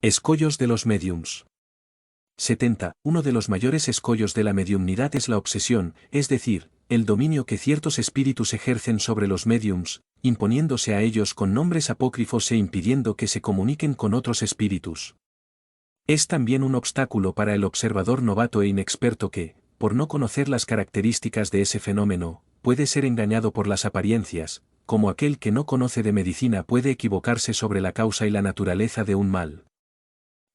Escollos de los médiums. 70. Uno de los mayores escollos de la mediumnidad es la obsesión, es decir, el dominio que ciertos espíritus ejercen sobre los médiums, imponiéndose a ellos con nombres apócrifos e impidiendo que se comuniquen con otros espíritus. Es también un obstáculo para el observador novato e inexperto que, por no conocer las características de ese fenómeno, puede ser engañado por las apariencias, como aquel que no conoce de medicina puede equivocarse sobre la causa y la naturaleza de un mal.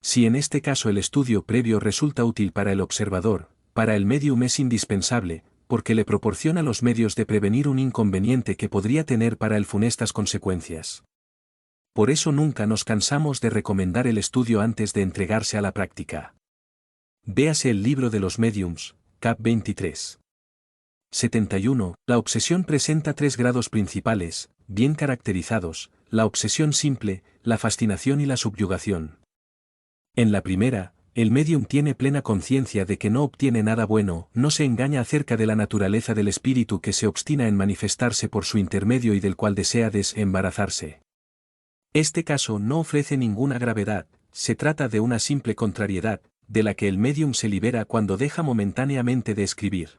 Si en este caso el estudio previo resulta útil para el observador, para el médium es indispensable, porque le proporciona los medios de prevenir un inconveniente que podría tener para él funestas consecuencias. Por eso nunca nos cansamos de recomendar el estudio antes de entregarse a la práctica. Véase el libro de los médiums, cap 23. 71. La obsesión presenta 3 grados principales, bien caracterizados: la obsesión simple, la fascinación y la subyugación. En la primera, el médium tiene plena conciencia de que no obtiene nada bueno, no se engaña acerca de la naturaleza del espíritu que se obstina en manifestarse por su intermedio y del cual desea desembarazarse. Este caso no ofrece ninguna gravedad, se trata de una simple contrariedad, de la que el médium se libera cuando deja momentáneamente de escribir.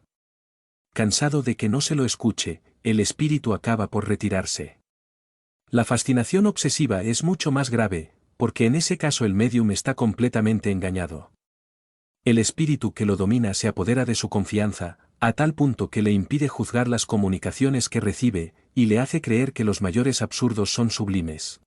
Cansado de que no se lo escuche, el espíritu acaba por retirarse. La fascinación obsesiva es mucho más grave, porque en ese caso el médium está completamente engañado. El espíritu que lo domina se apodera de su confianza, a tal punto que le impide juzgar las comunicaciones que recibe, y le hace creer que los mayores absurdos son sublimes.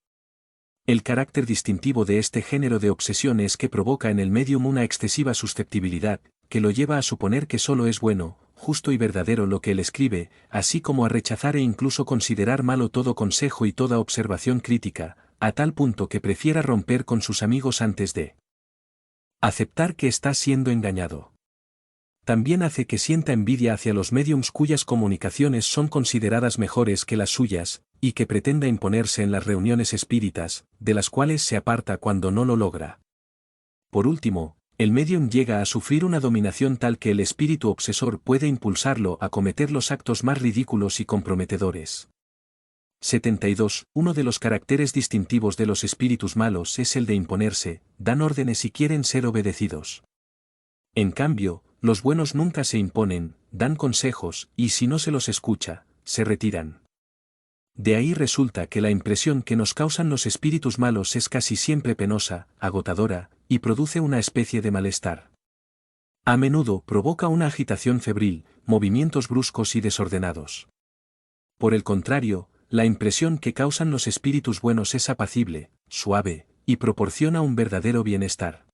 El carácter distintivo de este género de obsesión es que provoca en el médium una excesiva susceptibilidad, que lo lleva a suponer que solo es bueno, justo y verdadero lo que él escribe, así como a rechazar e incluso considerar malo todo consejo y toda observación crítica, a tal punto que prefiera romper con sus amigos antes de aceptar que está siendo engañado. También hace que sienta envidia hacia los médiums cuyas comunicaciones son consideradas mejores que las suyas, y que pretenda imponerse en las reuniones espíritas, de las cuales se aparta cuando no lo logra. Por último, el médium llega a sufrir una dominación tal que el espíritu obsesor puede impulsarlo a cometer los actos más ridículos y comprometedores. 72. Uno de los caracteres distintivos de los espíritus malos es el de imponerse, dan órdenes y quieren ser obedecidos. En cambio, los buenos nunca se imponen, dan consejos, y si no se los escucha, se retiran. De ahí resulta que la impresión que nos causan los espíritus malos es casi siempre penosa, agotadora, y produce una especie de malestar. A menudo provoca una agitación febril, movimientos bruscos y desordenados. Por el contrario, la impresión que causan los espíritus buenos es apacible, suave, y proporciona un verdadero bienestar.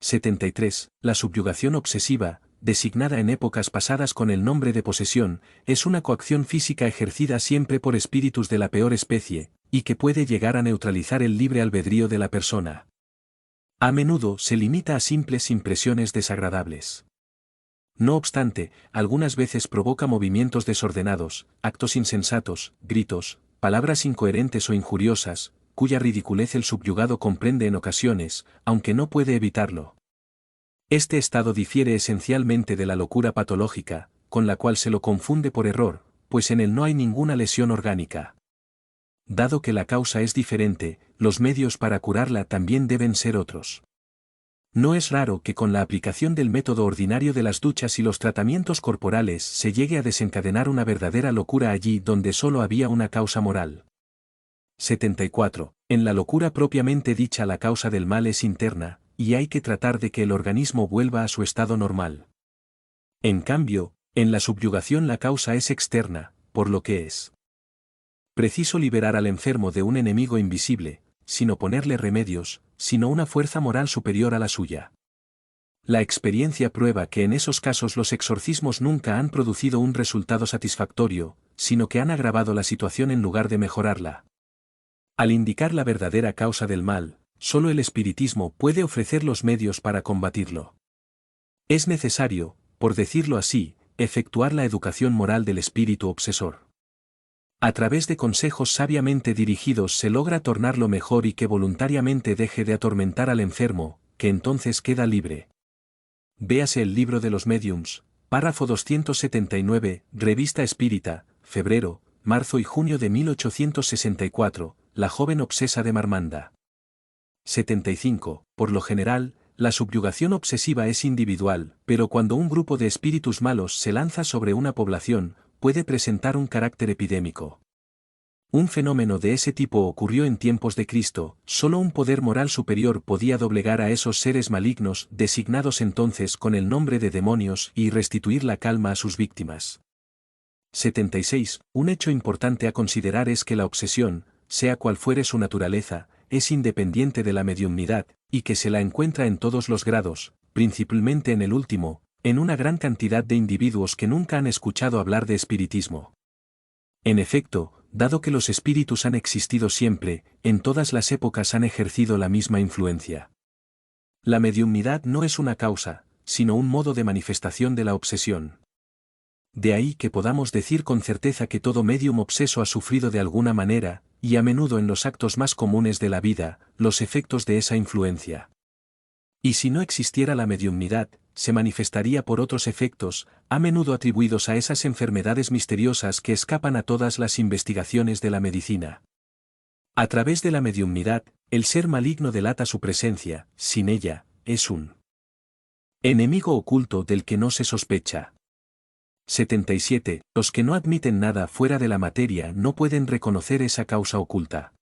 73. La subyugación obsesiva, designada en épocas pasadas con el nombre de posesión, es una coacción física ejercida siempre por espíritus de la peor especie, y que puede llegar a neutralizar el libre albedrío de la persona. A menudo se limita a simples impresiones desagradables. No obstante, algunas veces provoca movimientos desordenados, actos insensatos, gritos, palabras incoherentes o injuriosas, cuya ridiculez el subyugado comprende en ocasiones, aunque no puede evitarlo. Este estado difiere esencialmente de la locura patológica, con la cual se lo confunde por error, pues en él no hay ninguna lesión orgánica. Dado que la causa es diferente, los medios para curarla también deben ser otros. No es raro que con la aplicación del método ordinario de las duchas y los tratamientos corporales se llegue a desencadenar una verdadera locura allí donde solo había una causa moral. 74. En la locura propiamente dicha la causa del mal es interna, y hay que tratar de que el organismo vuelva a su estado normal. En cambio, en la subyugación la causa es externa, por lo que es preciso liberar al enfermo de un enemigo invisible, sin oponerle remedios, sino una fuerza moral superior a la suya. La experiencia prueba que en esos casos los exorcismos nunca han producido un resultado satisfactorio, sino que han agravado la situación en lugar de mejorarla. Al indicar la verdadera causa del mal, solo el espiritismo puede ofrecer los medios para combatirlo. Es necesario, por decirlo así, efectuar la educación moral del espíritu obsesor. A través de consejos sabiamente dirigidos se logra tornarlo mejor y que voluntariamente deje de atormentar al enfermo, que entonces queda libre. Véase el libro de los médiums, párrafo 279, Revista Espírita, febrero, marzo y junio de 1864, La joven obsesa de Marmanda. 75. Por lo general, la subyugación obsesiva es individual, pero cuando un grupo de espíritus malos se lanza sobre una población, puede presentar un carácter epidémico. Un fenómeno de ese tipo ocurrió en tiempos de Cristo, solo un poder moral superior podía doblegar a esos seres malignos designados entonces con el nombre de demonios y restituir la calma a sus víctimas. 76. Un hecho importante a considerar es que la obsesión, sea cual fuere su naturaleza, es independiente de la mediumnidad, y que se la encuentra en todos los grados, principalmente en el último, en una gran cantidad de individuos que nunca han escuchado hablar de espiritismo. En efecto, dado que los espíritus han existido siempre, en todas las épocas han ejercido la misma influencia. La mediumnidad no es una causa, sino un modo de manifestación de la obsesión. De ahí que podamos decir con certeza que todo médium obseso ha sufrido de alguna manera, y a menudo en los actos más comunes de la vida, los efectos de esa influencia. Y si no existiera la mediumnidad, se manifestaría por otros efectos, a menudo atribuidos a esas enfermedades misteriosas que escapan a todas las investigaciones de la medicina. A través de la mediumnidad, el ser maligno delata su presencia, sin ella, es un enemigo oculto del que no se sospecha. 77. Los que no admiten nada fuera de la materia no pueden reconocer esa causa oculta.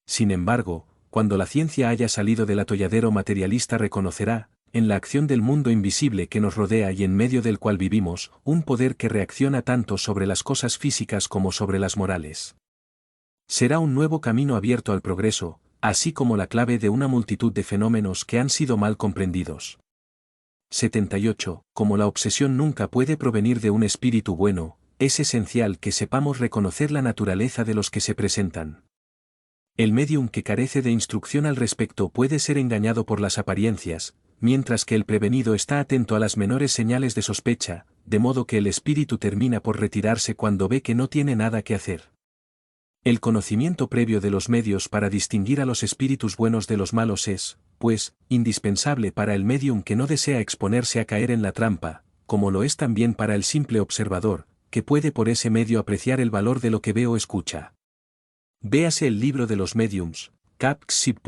Sin embargo, cuando la ciencia haya salido del atolladero materialista reconocerá, en la acción del mundo invisible que nos rodea y en medio del cual vivimos, un poder que reacciona tanto sobre las cosas físicas como sobre las morales. Será un nuevo camino abierto al progreso, así como la clave de una multitud de fenómenos que han sido mal comprendidos. 78. Como la obsesión nunca puede provenir de un espíritu bueno, es esencial que sepamos reconocer la naturaleza de los que se presentan. El médium que carece de instrucción al respecto puede ser engañado por las apariencias, mientras que el prevenido está atento a las menores señales de sospecha, de modo que el espíritu termina por retirarse cuando ve que no tiene nada que hacer. El conocimiento previo de los medios para distinguir a los espíritus buenos de los malos es, pues, indispensable para el médium que no desea exponerse a caer en la trampa, como lo es también para el simple observador, que puede por ese medio apreciar el valor de lo que ve o escucha. Véase el libro de los mediums, cap. Xib.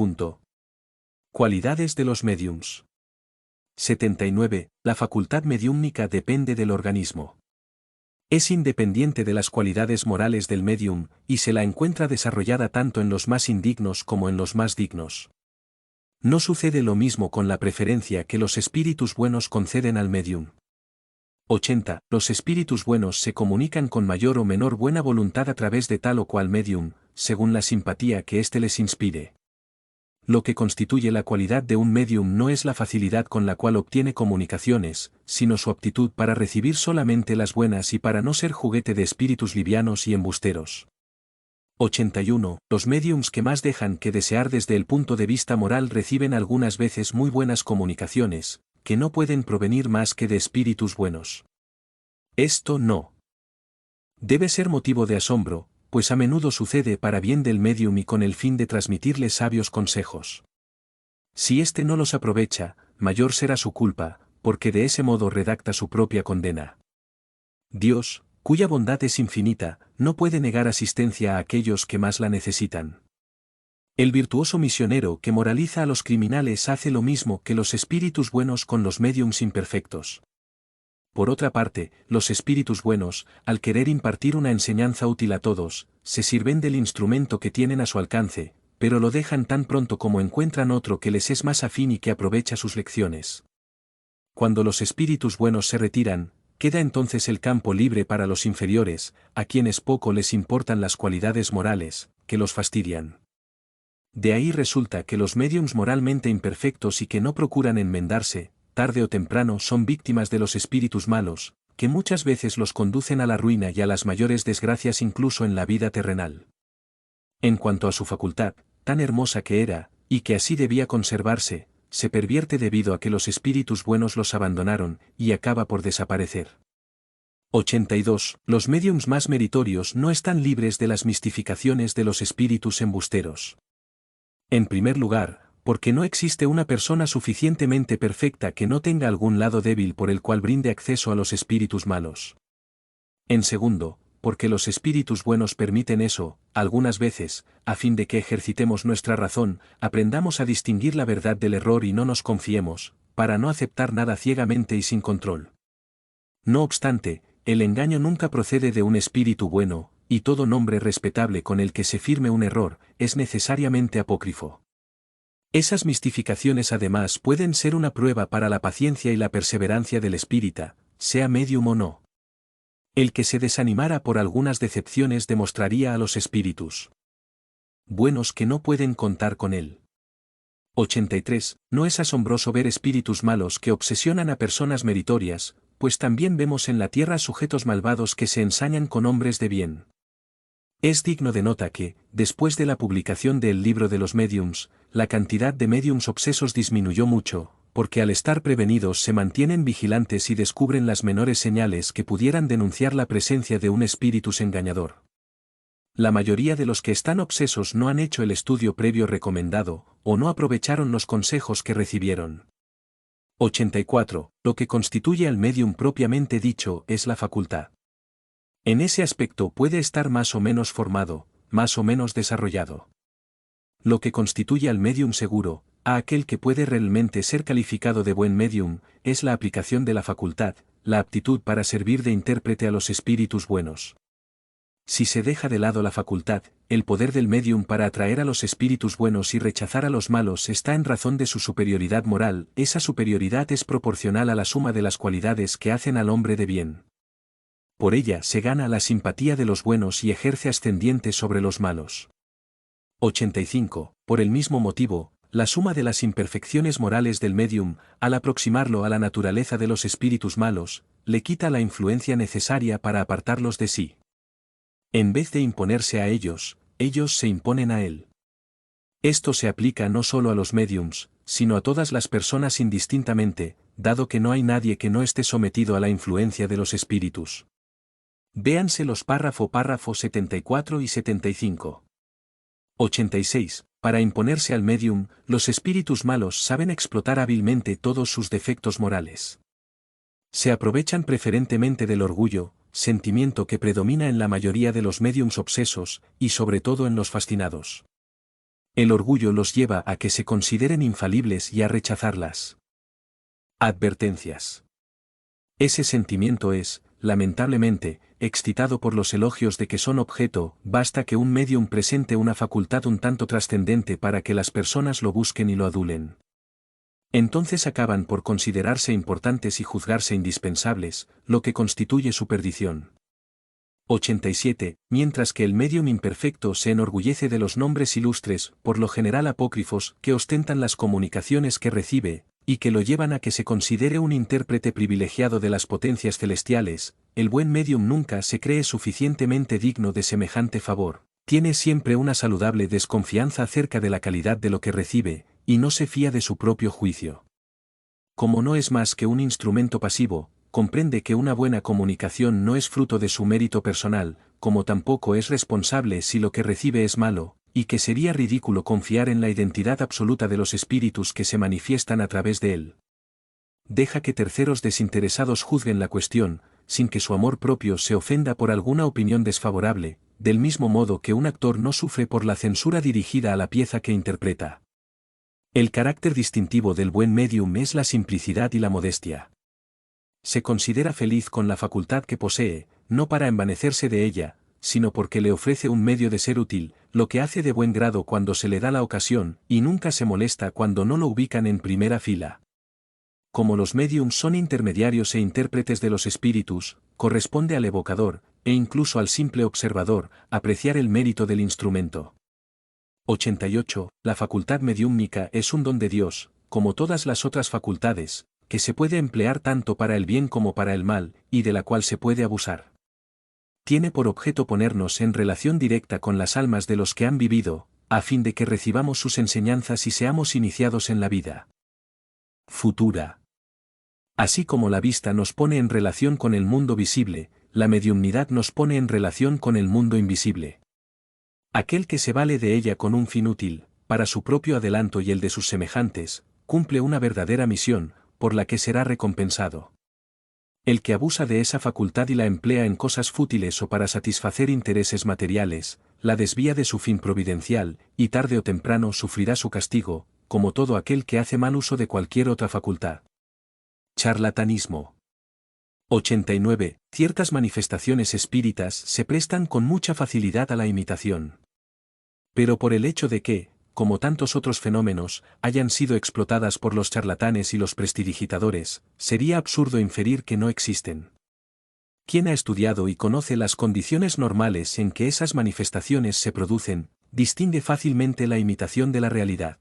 Cualidades de los mediums. 79. La facultad mediúmnica depende del organismo. Es independiente de las cualidades morales del médium, y se la encuentra desarrollada tanto en los más indignos como en los más dignos. No sucede lo mismo con la preferencia que los espíritus buenos conceden al médium. 80. Los espíritus buenos se comunican con mayor o menor buena voluntad a través de tal o cual médium, según la simpatía que éste les inspire. Lo que constituye la cualidad de un médium no es la facilidad con la cual obtiene comunicaciones, sino su aptitud para recibir solamente las buenas y para no ser juguete de espíritus livianos y embusteros. 81. Los médiums que más dejan que desear desde el punto de vista moral reciben algunas veces muy buenas comunicaciones, que no pueden provenir más que de espíritus buenos. Esto no debe ser motivo de asombro, pues a menudo sucede para bien del médium y con el fin de transmitirle sabios consejos. Si éste no los aprovecha, mayor será su culpa, porque de ese modo redacta su propia condena. Dios, cuya bondad es infinita, no puede negar asistencia a aquellos que más la necesitan. El virtuoso misionero que moraliza a los criminales hace lo mismo que los espíritus buenos con los médiums imperfectos. Por otra parte, los espíritus buenos, al querer impartir una enseñanza útil a todos, se sirven del instrumento que tienen a su alcance, pero lo dejan tan pronto como encuentran otro que les es más afín y que aprovecha sus lecciones. Cuando los espíritus buenos se retiran, queda entonces el campo libre para los inferiores, a quienes poco les importan las cualidades morales, que los fastidian. De ahí resulta que los médiums moralmente imperfectos y que no procuran enmendarse, tarde o temprano son víctimas de los espíritus malos, que muchas veces los conducen a la ruina y a las mayores desgracias incluso en la vida terrenal. En cuanto a su facultad, tan hermosa que era, y que así debía conservarse, se pervierte debido a que los espíritus buenos los abandonaron, y acaba por desaparecer. 82. Los médiums más meritorios no están libres de las mistificaciones de los espíritus embusteros. En primer lugar, porque no existe una persona suficientemente perfecta que no tenga algún lado débil por el cual brinde acceso a los espíritus malos. En segundo, porque los espíritus buenos permiten eso, algunas veces, a fin de que ejercitemos nuestra razón, aprendamos a distinguir la verdad del error y no nos confiemos, para no aceptar nada ciegamente y sin control. No obstante, el engaño nunca procede de un espíritu bueno, y todo nombre respetable con el que se firme un error, es necesariamente apócrifo. Esas mistificaciones además pueden ser una prueba para la paciencia y la perseverancia del espírita, sea medium o no. El que se desanimara por algunas decepciones demostraría a los espíritus buenos que no pueden contar con él. 83. No es asombroso ver espíritus malos que obsesionan a personas meritorias, pues también vemos en la tierra sujetos malvados que se ensañan con hombres de bien. Es digno de nota que, después de la publicación del libro de los médiums, la cantidad de médiums obsesos disminuyó mucho, porque al estar prevenidos se mantienen vigilantes y descubren las menores señales que pudieran denunciar la presencia de un espíritu engañador. La mayoría de los que están obsesos no han hecho el estudio previo recomendado, o no aprovecharon los consejos que recibieron. 84. Lo que constituye al medium propiamente dicho es la facultad. En ese aspecto puede estar más o menos formado, más o menos desarrollado. Lo que constituye al medium seguro, a aquel que puede realmente ser calificado de buen medium, es la aplicación de la facultad, la aptitud para servir de intérprete a los espíritus buenos. Si se deja de lado la facultad, el poder del medium para atraer a los espíritus buenos y rechazar a los malos está en razón de su superioridad moral. Esa superioridad es proporcional a la suma de las cualidades que hacen al hombre de bien. Por ella se gana la simpatía de los buenos y ejerce ascendiente sobre los malos. 85. Por el mismo motivo, la suma de las imperfecciones morales del medium, al aproximarlo a la naturaleza de los espíritus malos, le quita la influencia necesaria para apartarlos de sí. En vez de imponerse a ellos, ellos se imponen a él. Esto se aplica no solo a los mediums, sino a todas las personas indistintamente, dado que no hay nadie que no esté sometido a la influencia de los espíritus. Véanse los párrafos 74 y 75. 86. Para imponerse al medium, los espíritus malos saben explotar hábilmente todos sus defectos morales. Se aprovechan preferentemente del orgullo, sentimiento que predomina en la mayoría de los mediums obsesos, y sobre todo en los fascinados. El orgullo los lleva a que se consideren infalibles y a rechazarlas. Advertencias. Ese sentimiento es, lamentablemente, excitado por los elogios de que son objeto. Basta que un medium presente una facultad un tanto trascendente para que las personas lo busquen y lo adulen. Entonces acaban por considerarse importantes y juzgarse indispensables, lo que constituye su perdición. 87. Mientras que el medium imperfecto se enorgullece de los nombres ilustres, por lo general apócrifos, que ostentan las comunicaciones que recibe, y que lo llevan a que se considere un intérprete privilegiado de las potencias celestiales, el buen medium nunca se cree suficientemente digno de semejante favor, tiene siempre una saludable desconfianza acerca de la calidad de lo que recibe, y no se fía de su propio juicio. Como no es más que un instrumento pasivo, comprende que una buena comunicación no es fruto de su mérito personal, como tampoco es responsable si lo que recibe es malo, y que sería ridículo confiar en la identidad absoluta de los espíritus que se manifiestan a través de él. Deja que terceros desinteresados juzguen la cuestión, sin que su amor propio se ofenda por alguna opinión desfavorable, del mismo modo que un actor no sufre por la censura dirigida a la pieza que interpreta. El carácter distintivo del buen medium es la simplicidad y la modestia. Se considera feliz con la facultad que posee, no para envanecerse de ella, sino porque le ofrece un medio de ser útil, lo que hace de buen grado cuando se le da la ocasión, y nunca se molesta cuando no lo ubican en primera fila. Como los médiums son intermediarios e intérpretes de los espíritus, corresponde al evocador, e incluso al simple observador, apreciar el mérito del instrumento. 88. La facultad mediúmnica es un don de Dios, como todas las otras facultades, que se puede emplear tanto para el bien como para el mal, y de la cual se puede abusar. Tiene por objeto ponernos en relación directa con las almas de los que han vivido, a fin de que recibamos sus enseñanzas y seamos iniciados en la vida futura. Así como la vista nos pone en relación con el mundo visible, la mediumnidad nos pone en relación con el mundo invisible. Aquel que se vale de ella con un fin útil, para su propio adelanto y el de sus semejantes, cumple una verdadera misión, por la que será recompensado. El que abusa de esa facultad y la emplea en cosas fútiles o para satisfacer intereses materiales, la desvía de su fin providencial, y tarde o temprano sufrirá su castigo, como todo aquel que hace mal uso de cualquier otra facultad. Charlatanismo. 89. Ciertas manifestaciones espíritas se prestan con mucha facilidad a la imitación. Pero por el hecho de que, como tantos otros fenómenos, hayan sido explotadas por los charlatanes y los prestidigitadores, sería absurdo inferir que no existen. Quien ha estudiado y conoce las condiciones normales en que esas manifestaciones se producen, distingue fácilmente la imitación de la realidad.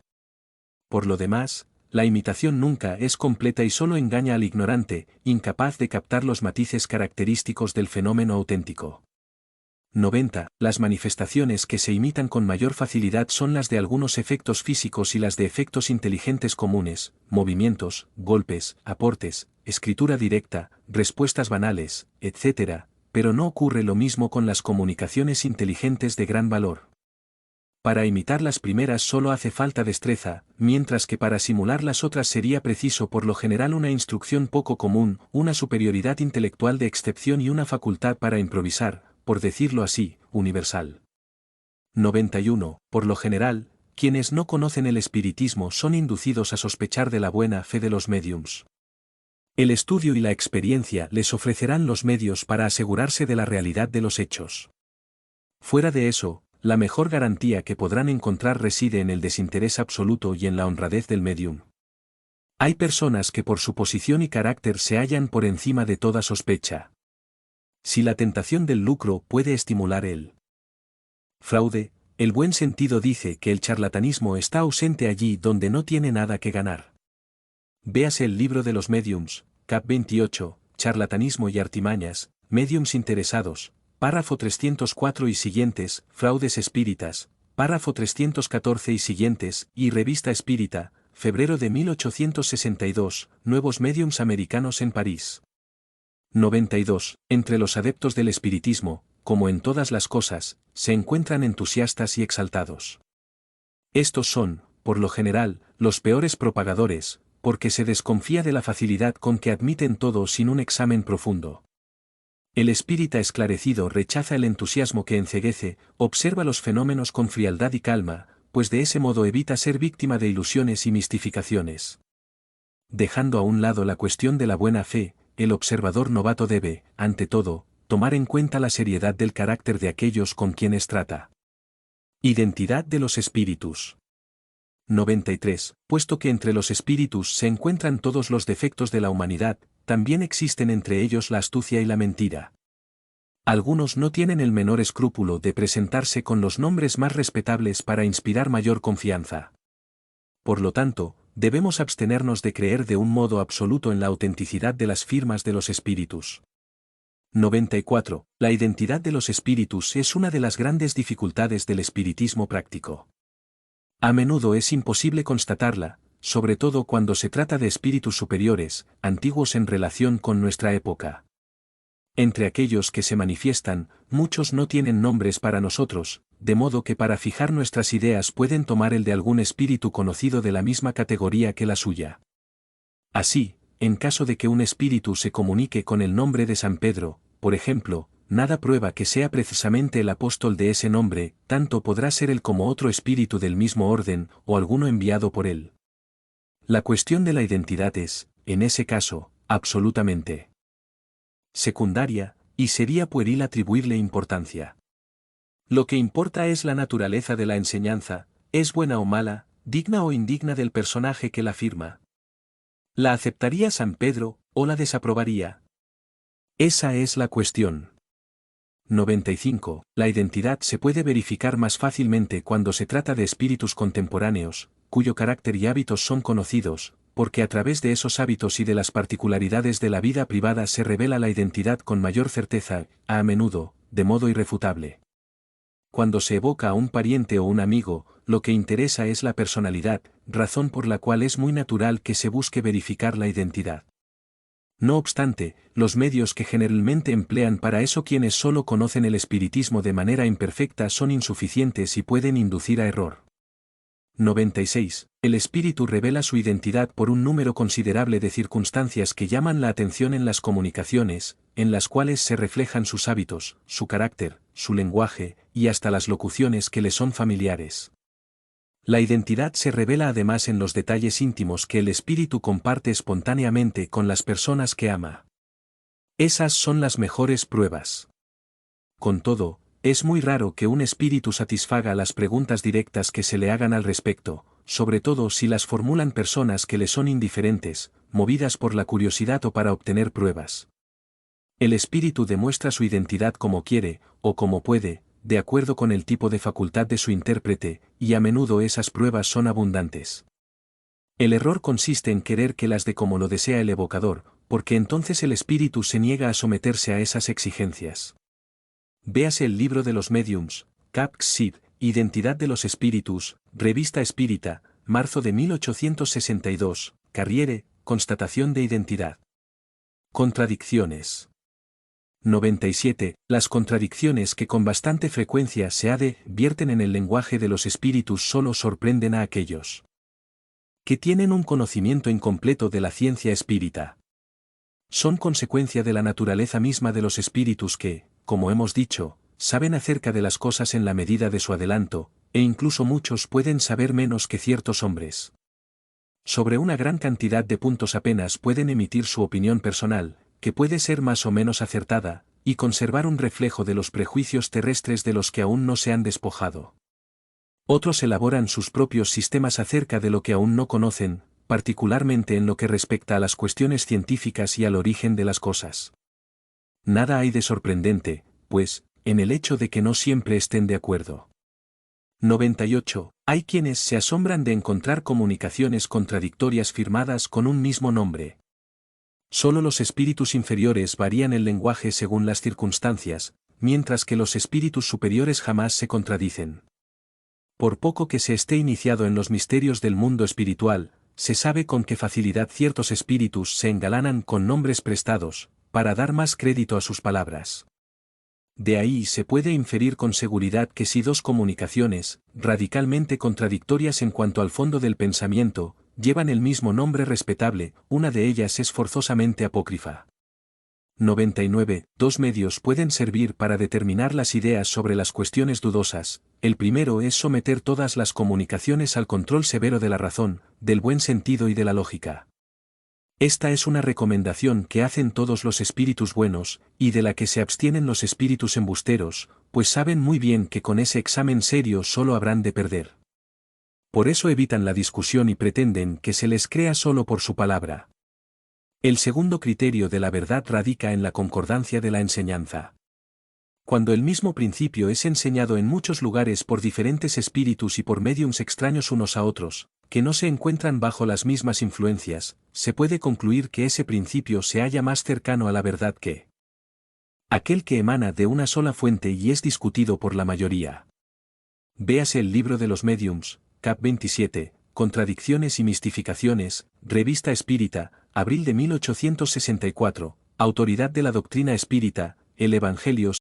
Por lo demás, la imitación nunca es completa y solo engaña al ignorante, incapaz de captar los matices característicos del fenómeno auténtico. 90. Las manifestaciones que se imitan con mayor facilidad son las de algunos efectos físicos y las de efectos inteligentes comunes, movimientos, golpes, aportes, escritura directa, respuestas banales, etc., pero no ocurre lo mismo con las comunicaciones inteligentes de gran valor. Para imitar las primeras solo hace falta destreza, mientras que para simular las otras sería preciso por lo general una instrucción poco común, una superioridad intelectual de excepción y una facultad para improvisar, por decirlo así, universal. 91. Por lo general, quienes no conocen el espiritismo son inducidos a sospechar de la buena fe de los médiums. El estudio y la experiencia les ofrecerán los medios para asegurarse de la realidad de los hechos. Fuera de eso, la mejor garantía que podrán encontrar reside en el desinterés absoluto y en la honradez del médium. Hay personas que por su posición y carácter se hallan por encima de toda sospecha. Si la tentación del lucro puede estimular el fraude, el buen sentido dice que el charlatanismo está ausente allí donde no tiene nada que ganar. Véase el libro de los médiums, cap 28, charlatanismo y artimañas, médiums interesados, párrafo 304 y siguientes, fraudes espíritas, párrafo 314 y siguientes, y Revista Espírita, febrero de 1862, Nuevos Médiums Americanos en París. 92. Entre los adeptos del espiritismo, como en todas las cosas, se encuentran entusiastas y exaltados. Estos son, por lo general, los peores propagadores, porque se desconfía de la facilidad con que admiten todo sin un examen profundo. El espírita esclarecido rechaza el entusiasmo que enceguece, observa los fenómenos con frialdad y calma, pues de ese modo evita ser víctima de ilusiones y mistificaciones. Dejando a un lado la cuestión de la buena fe, el observador novato debe, ante todo, tomar en cuenta la seriedad del carácter de aquellos con quienes trata. Identidad de los espíritus. 93. Puesto que entre los espíritus se encuentran todos los defectos de la humanidad, también existen entre ellos la astucia y la mentira. Algunos no tienen el menor escrúpulo de presentarse con los nombres más respetables para inspirar mayor confianza. Por lo tanto, debemos abstenernos de creer de un modo absoluto en la autenticidad de las firmas de los espíritus. 94. La identidad de los espíritus es una de las grandes dificultades del espiritismo práctico. A menudo es imposible constatarla, sobre todo cuando se trata de espíritus superiores, antiguos en relación con nuestra época. Entre aquellos que se manifiestan, muchos no tienen nombres para nosotros, de modo que para fijar nuestras ideas pueden tomar el de algún espíritu conocido de la misma categoría que la suya. Así, en caso de que un espíritu se comunique con el nombre de San Pedro, por ejemplo, nada prueba que sea precisamente el apóstol de ese nombre, tanto podrá ser él como otro espíritu del mismo orden, o alguno enviado por él. La cuestión de la identidad es, en ese caso, absolutamente secundaria, y sería pueril atribuirle importancia. Lo que importa es la naturaleza de la enseñanza, es buena o mala, digna o indigna del personaje que la firma. ¿La aceptaría San Pedro, o la desaprobaría? Esa es la cuestión. 95. La identidad se puede verificar más fácilmente cuando se trata de espíritus contemporáneos, cuyo carácter y hábitos son conocidos, porque a través de esos hábitos y de las particularidades de la vida privada se revela la identidad con mayor certeza, a menudo, de modo irrefutable. Cuando se evoca a un pariente o un amigo, lo que interesa es la personalidad, razón por la cual es muy natural que se busque verificar la identidad. No obstante, los medios que generalmente emplean para eso quienes solo conocen el espiritismo de manera imperfecta son insuficientes y pueden inducir a error. 96. El espíritu revela su identidad por un número considerable de circunstancias que llaman la atención en las comunicaciones, en las cuales se reflejan sus hábitos, su carácter, su lenguaje, y hasta las locuciones que le son familiares. La identidad se revela además en los detalles íntimos que el espíritu comparte espontáneamente con las personas que ama. Esas son las mejores pruebas. Con todo, es muy raro que un espíritu satisfaga las preguntas directas que se le hagan al respecto, sobre todo si las formulan personas que le son indiferentes, movidas por la curiosidad o para obtener pruebas. El espíritu demuestra su identidad como quiere, o como puede, de acuerdo con el tipo de facultad de su intérprete, y a menudo esas pruebas son abundantes. El error consiste en querer que las dé como lo desea el evocador, porque entonces el espíritu se niega a someterse a esas exigencias. Véase el libro de los mediums, Cap. Cid, Identidad de los espíritus, Revista Espírita, marzo de 1862, Carriere, Constatación de identidad. Contradicciones. 97. Las contradicciones que con bastante frecuencia se vierten en el lenguaje de los espíritus solo sorprenden a aquellos que tienen un conocimiento incompleto de la ciencia espírita. Son consecuencia de la naturaleza misma de los espíritus que, como hemos dicho, saben acerca de las cosas en la medida de su adelanto, e incluso muchos pueden saber menos que ciertos hombres. Sobre una gran cantidad de puntos apenas pueden emitir su opinión personal, que puede ser más o menos acertada, y conservar un reflejo de los prejuicios terrestres de los que aún no se han despojado. Otros elaboran sus propios sistemas acerca de lo que aún no conocen, particularmente en lo que respecta a las cuestiones científicas y al origen de las cosas. Nada hay de sorprendente, pues, en el hecho de que no siempre estén de acuerdo. 98. Hay quienes se asombran de encontrar comunicaciones contradictorias firmadas con un mismo nombre. Solo los espíritus inferiores varían el lenguaje según las circunstancias, mientras que los espíritus superiores jamás se contradicen. Por poco que se esté iniciado en los misterios del mundo espiritual, se sabe con qué facilidad ciertos espíritus se engalanan con nombres prestados, para dar más crédito a sus palabras. De ahí se puede inferir con seguridad que si dos comunicaciones, radicalmente contradictorias en cuanto al fondo del pensamiento, llevan el mismo nombre respetable, una de ellas es forzosamente apócrifa. 99. Dos medios pueden servir para determinar las ideas sobre las cuestiones dudosas. El primero es someter todas las comunicaciones al control severo de la razón, del buen sentido y de la lógica. Esta es una recomendación que hacen todos los espíritus buenos, y de la que se abstienen los espíritus embusteros, pues saben muy bien que con ese examen serio solo habrán de perder. Por eso evitan la discusión y pretenden que se les crea solo por su palabra. El segundo criterio de la verdad radica en la concordancia de la enseñanza. Cuando el mismo principio es enseñado en muchos lugares por diferentes espíritus y por médiums extraños unos a otros, que no se encuentran bajo las mismas influencias, se puede concluir que ese principio se halla más cercano a la verdad que aquel que emana de una sola fuente y es discutido por la mayoría. Véase el libro de los mediums, Cap. 27, Contradicciones y mistificaciones, Revista Espírita, abril de 1864, Autoridad de la Doctrina Espírita, el Evangelio